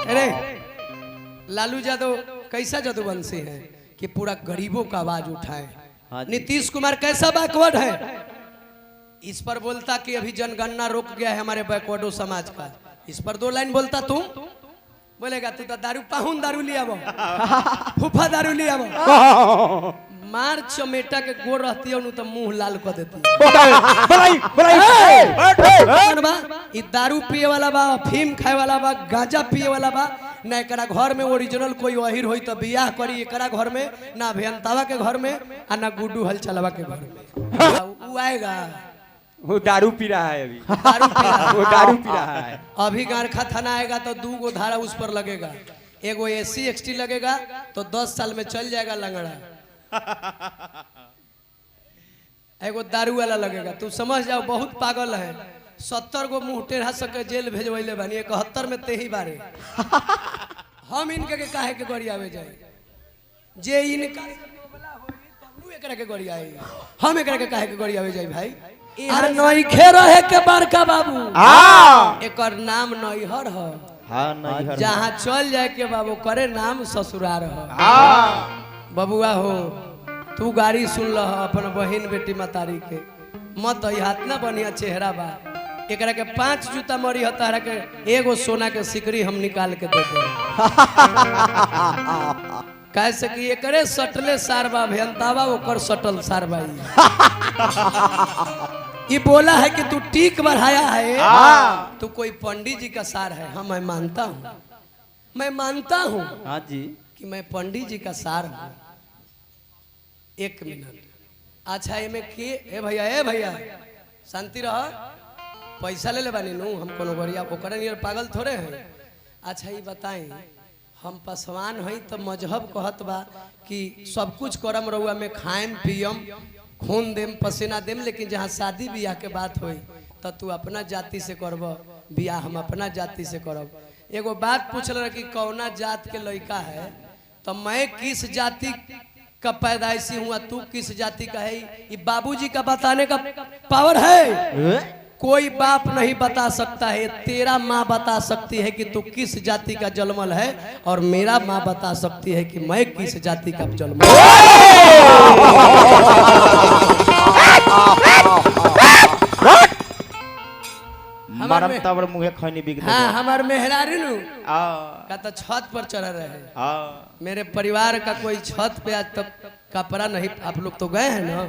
अरे लालू यादव कैसा जादूवंशी है कि पूरा गरीबों का आवाज उठाए। नीतीश कुमार कैसा बैकवर्ड है, इस पर बोलता कि अभी जनगणना रुक गया है हमारे बैकवर्डो समाज का। इस पर 2 लाइन बोलता तू बोलेगा तू तो दारू पाहुन दारू लिया वो फूफा दारू लिया वो मार चमेटा के गोर रहती है तो मुंह लाल कर देती है। ई दारू पिए वाला बा, अफीम खाए वाला बा, गांजा पिए वाला बा ना। एकरा घर में ओरिजिनल कोई अहिर होई तो बियाह करी एकरा घर में ना, अभियंतावा के घर में आ ना गुड्डू हलचलवा के घर में। वो आएगा, वो दारू पी रहा है अभी, दारू पी रहा है। वो दारू पी रहा है। अभी गारखा थाना आएगा तो 2 गो धारा उस पर लगेगा, एगो SC ST लगेगा तो 10 साल में चल जाएगा लंगड़ा, एगो दारू वाला लगेगा। तू समझ जाओ बहुत पागल है। 70 गो मुंह टेढ़ा सके जेल भेजवैले बानी, 71 में ते ही बारे। हम इनके के काहे के गरियावे जाए, जे इनका एकरा के गरियाए, हम एकरा के काहे के गरियावे जाए भाई। अरे नइखे रहे के बड़का बाबू, एकर नाम नैहर ह। हां नैहर, जहां चल जाए के बाबू करे नाम ससुरार ह। बबुआ हो तू गाड़ी सुन ल अपन बहन बेटी मतारी के मत हाथ ना बढ़िया चेहरा बा। एकरा के 5 जूता मरी हता के एगो सोना के सिकरी हम निकाल के दे दे। कैसे कि एकरे सटले सार बा अभियंतावा ओकर सटल सार बा। ये बोला है कि तू टीक बढ़ाया है, तू कोई पंडित जी का सार है। हाँ मैं मानता हूँ, मैं मानता हूँ हाँ जी कि मैं पंडित जी का सार हूँ। 1 मिनट अच्छा एमे के ए भैया शांति रह, पैसा ले ले बानी नू, हम कोनो गरिया ओकरे नियर पागल थोड़े हैं। अच्छा ये बताएं, हम पसवान हई तो मजहब कहत बा कि सब कुछ करम रहुआ में खाएम पियम खून देम पसीना देम, लेकिन जहाँ शादी ब्याह के बात होई तो तू अपना जाति से करब ब्याह, हम अपना जाति से करब। एगो बात पूछल कि कौना जात के लड़का है, तो मैं किस जाति का पैदाइशी हुआ, तू किस जाति का है, ये बाबूजी का बताने का पावर है। कोई बाप नहीं बता सकता है, तेरा माँ बता सकती है कि तू किस जाति का जन्मल है, और मेरा माँ बता सकती है कि मैं किस जाति का जन्मल। मरम तवर मुहे खैनी बिक दे। हाँ हमार मेहरारू नु का तो छत पर चढ़ रहे हैं। मेरे परिवार का कोई छत पे आज तक कपड़ा नहीं, आप लोग तो गए हैं ना,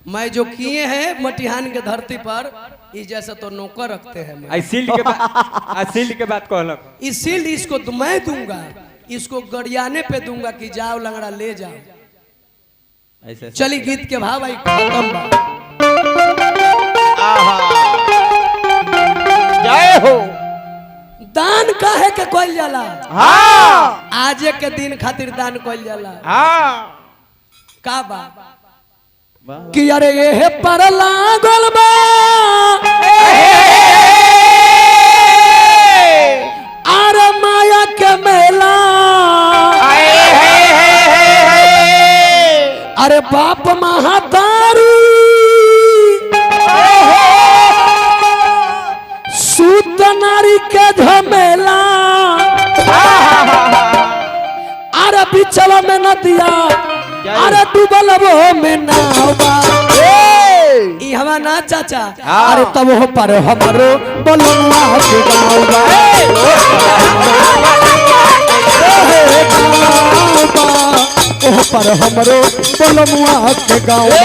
मैं जो किए हैं मटिहान के धरती पर इस जैसा तो नौकर रखते हैं। शील्ड के बात कहलक, इस शील्ड इसको मैं दूंगा, इसको गरियाने पे दूंगा कि जाओ लंगड़ा ले जाओ। ऐसे चली गीत के भाव आई खत्म बा। जय हो। दान काहे के कइल जाला, हाँ आजे के दिन खातिर दान कइल जाला। हाँ का बा कि अरे ये पर लागल बा अरे माया के मेला, अरे बाप महातारी सूत नारी के झमेला, अरे बिचवा में नदिया अरे डूबल वो में नावा। ई हवा ना चाचा, अरे तब हो पर हमरो बलुआ के गाँवा, ओह पर हमरो बलुआ के गाँवा।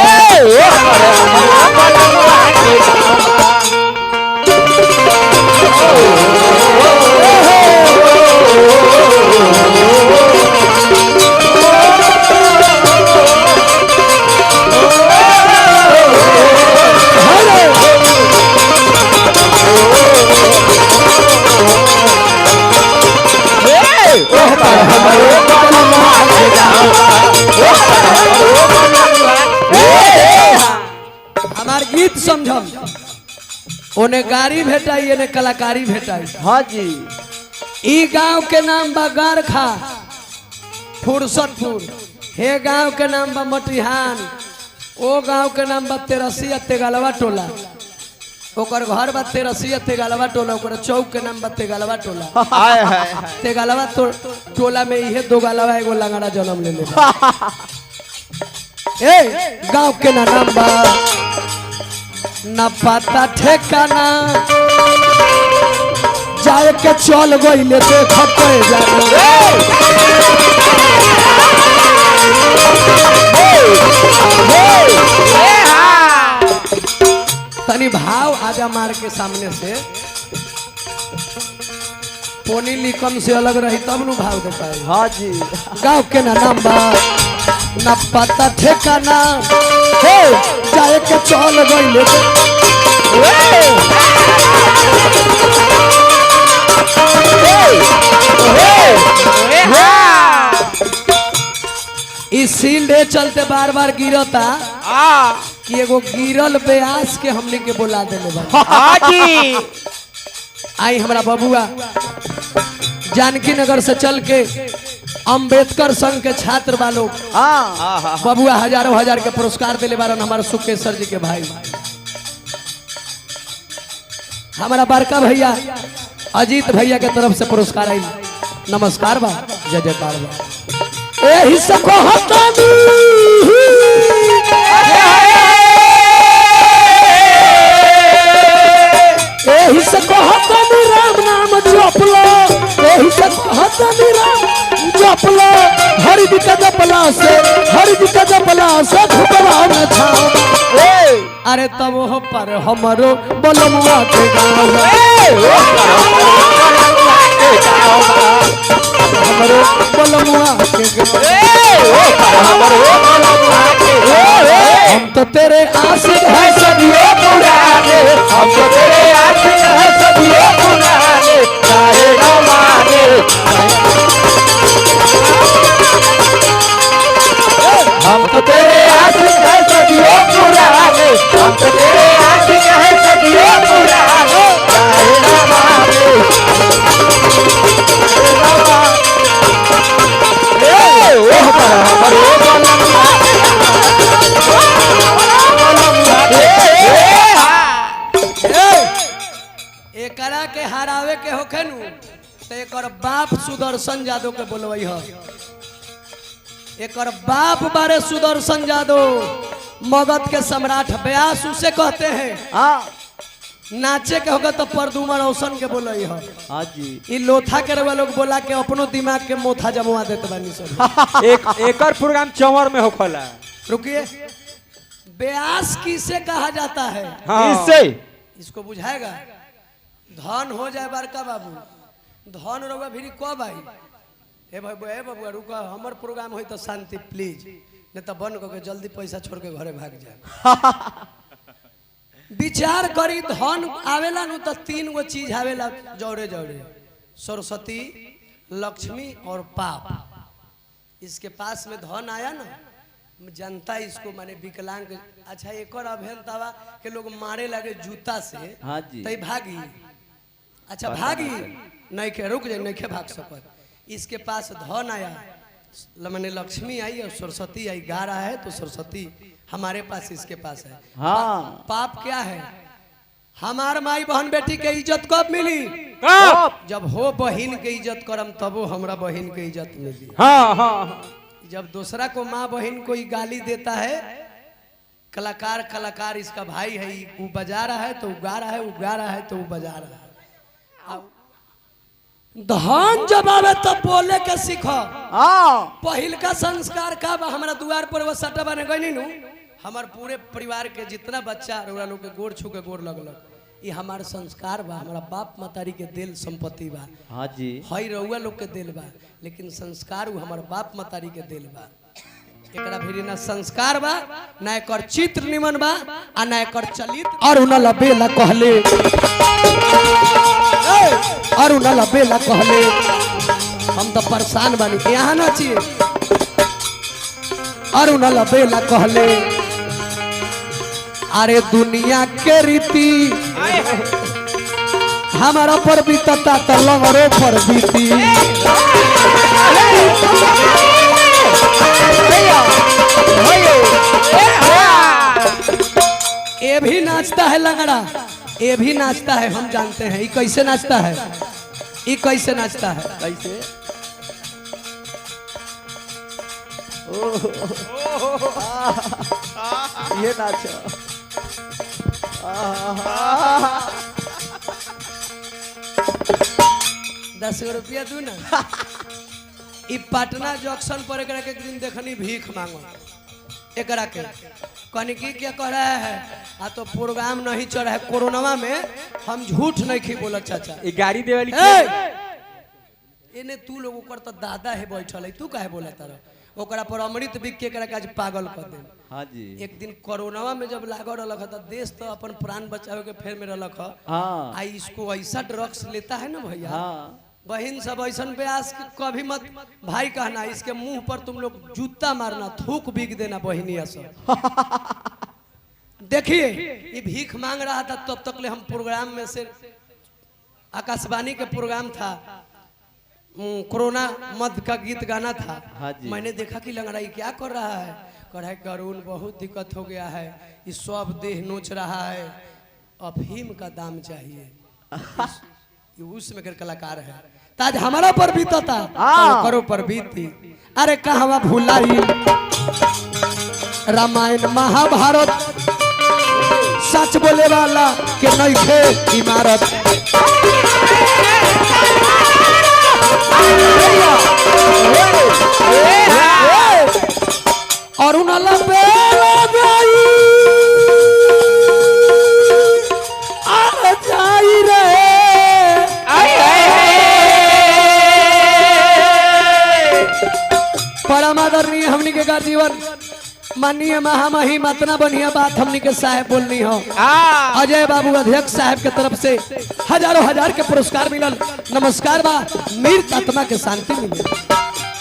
हमार गीत समझम, ओने गाड़ी भेटाई एने कलाकारी भेटाई। हाँ जी ई गांव के नाम बा गारखा फुरसतपुर, हे गांव के नाम बा मटिहान, ओ गांव के नाम बा तेरसिया तेगलवा टोला। ओकर घर बा तेरसिया तेगलवा टोला ओकर चौक के नाम बा तेगलवा टोला हाय हाय हाय तेगलवा टोला में इहे दो गलवा एगो लंगड़ा जन्म ले ए गांव के ना नाम बा ना पता ठिकाना जाए के चल गइले देख पे जाना तनी भाव आजा मार के सामने से पोनी लिकम से अलग रही तब नु भाव दे पाए। हाँ जी गाँव के ना नाम बा ना पता ठिकाना हे जाए के चल गइले इसीलिए चलते बार बार गिरता कि एगो गिरल ब्यास के हमने के बोला देले बा। आई हमरा बबुआ जानकी नगर से चल के अंबेडकर संघ के छात्र वालों बबुआ हजारों हजार के पुरस्कार दिले बारन हमारे सुकेश्वर जी के भाई हमारा बड़का भैया अजीत भैया के तरफ से पुरस्कार आई नमस्कार बा जय जयकार बा एही से कहतानी एही से कहतानी राम नाम जपलो एही से कहतानी राम जपलो हरि जी का जपला से धुपवा में छाओ अरे तब हो पर हमरो बलमुआ के गाँव हमरो बलमुआ के हम तो तेरे आशिक हैं सदियों पुराने हम तो तेरे आशिक हैं सदियों पुराने चाहे न माने हम तो तेरे आशिक हैं सदियों पुराने हम तो तेरे आशिक हैं सदियों पुराने चाहे न माने एकरा के हरावे के होखे नु तो एकर बाप सुदर्शन यादव के बोलवई ह एकर बाप बारे सुदर्शन यादव मगध के सम्राट व्यास उसे कहते हैं नाचे के होगा तो परदुमन रोशन के बोलई ह हाँ जी ई लोथा के रवा लोग बोला के अपनो दिमाग के मोथा जमवा देते बानी सब एकर प्रोग्राम चंवर में होखला रुकिए व्यास किसे कहा जाता है इससे इसको बुझाएगा धन हो जाए बड़का बाबू धन रहुआ भी कब आई ए बाबू रुका हमर प्रोग्राम हो तो शांति प्लीज नहीं तो बन के जल्दी पैसा छोड़ के घरे भाग जाए विचार करी धन आवेला नु तो तीन गो चीज आवेला जौरे जौरे सरस्वती लक्ष्मी और पाप इसके पास में धन आया ना जनता इसको माने विकलांग अच्छा एक और अभियंतावा के लोग मारे लगे जूता से हाँ जी तई भागी अच्छा भागी नहीं के रुक जाए नहीं के भाग सकत इसके पास धन आया मैंने लक्ष्मी आई और सरस्वती आई गा रहा है तो सरस्वती हमारे पास इसके पास है हाँ पाप क्या है हमार माई बहन बेटी के इज्जत कब मिली जब हो बहन के इज्जत करम तबो हमरा बहन के इज्जत मिली हाँ जब दूसरा को माँ बहन कोई गाली देता है कलाकार इसका भाई है वो बजा रहा है तो वो गा रहा है वो गा रहा है तो वो बजा रहा है धन जब आवे तब बोले के सीखो पहिल का संस्कार का हमारा द्वार पर वो सटा बने गई नु हमार पूरे परिवार के जितना बच्चा लोग के गोर छू के गोर लगलक ये हमार संस्कार बा हमारा बाप मातारी के दिल संपत्ति बा हाँ जी हई रउआ लोग के दिल बा लेकिन संस्कार वो हमार बाप मातारी के दिल बा एकरा भी ना संस्कार बा ना एकर चित्र निमन बा आ ना एकर चलित और न लबेला कहले और न लबेला कहले हम तो परेशान बानी यहाँ ना चाहिए और न लबेला कहले अरे दुनिया के रीति हमारा पर बीतता तो लंगरो पर बीती ये भी नाचता है लंगड़ा ये भी नाचता है, हम जानते हैं। ये कैसे नाचता है, ये कैसे नाचता है? कैसे? ये नाचो। 10 रुपया दू ना। ई पटना जंक्शन पर एकरा के एक दिन देखनी भीख मांगो, एकरा के कहनी की क्या कह रहा है, आ तो प्रोग्राम नहीं चल रहा है कोरोना में, हम झूठ नहीं खी बोला चाचा। ये गाड़ी दे वाली इने तू लोग ओकर तो दादा है बैठल है, तू काहे बोला तारा? ओकरा पर अमृत बिक के एकरा के आज पागल कर दे। हाँ जी। एक दिन कोरोना में जब लागल रहलक त देश तो अपन प्राण बचावे के फेर में रहलक। हाँ आई इसको ऐसा ड्रग्स लेता है ना भैया, हाँ बहन सब ऐसा ब्यास कभी मत भाई कहना, इसके मुंह पर तुम लोग जूता मारना, थूक बिक देना बहनिया सब। देखिए ये भीख मांग रहा था, तब तक ले हम प्रोग्राम में से, आकाशवाणी के प्रोग्राम था, कोरोना मद का गीत गाना था। हाँ जी। मैंने देखा कि लंगड़ाई क्या कर रहा है, कह रहा है करुण बहुत दिक्कत हो गया है, ये सब देह नोच रहा है, अफीम का दाम चाहिए। ये उसमें के कलाकार है, ताज हमारा पर बीता था, करो पर बीती। अरे कहवा भुलाई रामायण महाभारत, सच बोले वाला के नहीं थे इमारत। और परम आदरणीय हमनी के का जीवन माननीय महामहिम इतना बढ़िया बात हमनी के साहब बोलनी हो। अजय बाबू अध्यक्ष साहब के तरफ से हजारों हजार के पुरस्कार मिलल, नमस्कार बा, मीर आत्मा के शांति मिले।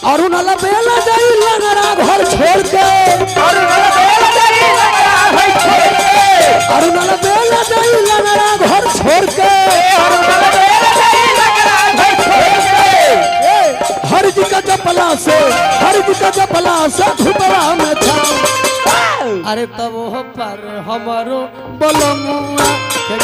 और उनला बेला जाई लंगड़ा घर छोड़ के, और उनला बेला जाई लंगड़ा घर छोड़ के, हर जी का जपला से, हर जी का जपला से धुपरा में था। अरे तब वो पर हमारो बलमुआ के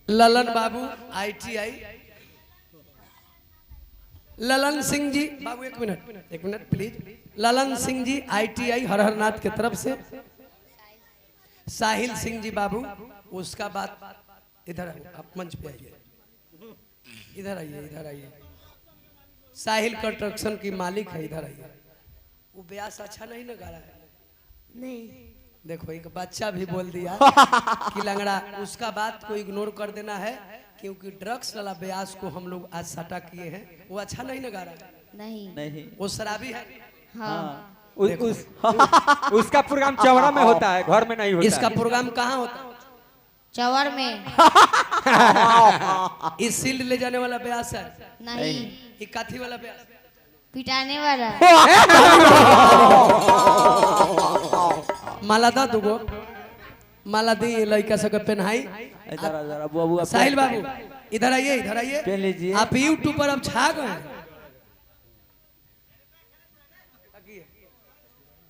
ललन बाबू ITI, ललन सिंह जी बाबू एक minute please, Lalan Singh ji ITI हरहरनाथ के तरफ से, साहिल सिंह जी बाबू, उसका बात इधर आप मंच पे आइए, इधर आइए, इधर आइए। साहिल कंस्ट्रक्शन की मालिक है, इधर आइए। वो ब्यास अच्छा नहीं ना गा रहा है? नहीं, देखो एक बच्चा भी बोल दिया कि लंगड़ा, उसका बात को इग्नोर कर देना है, क्योंकि ड्रग्स वाला ब्यास को हम लोग आज सटा किए हैं, वो अच्छा नहीं ना गा रहा है? नहीं वो शराबी है। हाँ। उसका प्रोग्राम चौरा में होता है, घर में नहीं होता। इसका प्रोग्राम कहाँ होता है? चौर में। इस सील्ड ले जाने वाला ब्यास है? नहीं। ये काथी वाला ब्यास? पिटाने वाला। माला दा दुगो, माला दी लड़का सब पहनाई। साहिल बाबू इधर आइए, इधर आइए, पहन लीजिए। आप यूट्यूब पर अब छा गए,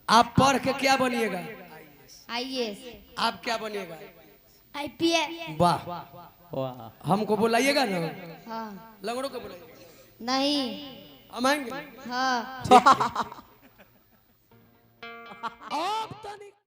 आप पढ़ के क्या बनिएगा? IAS। आप क्या बनिएगा? IPS। वाह, हमको बुलाइएगा ना, हाँ। लंगड़ों को बुलाइएगा, नहीं। हम आएंगे। हाँ। ठीक है।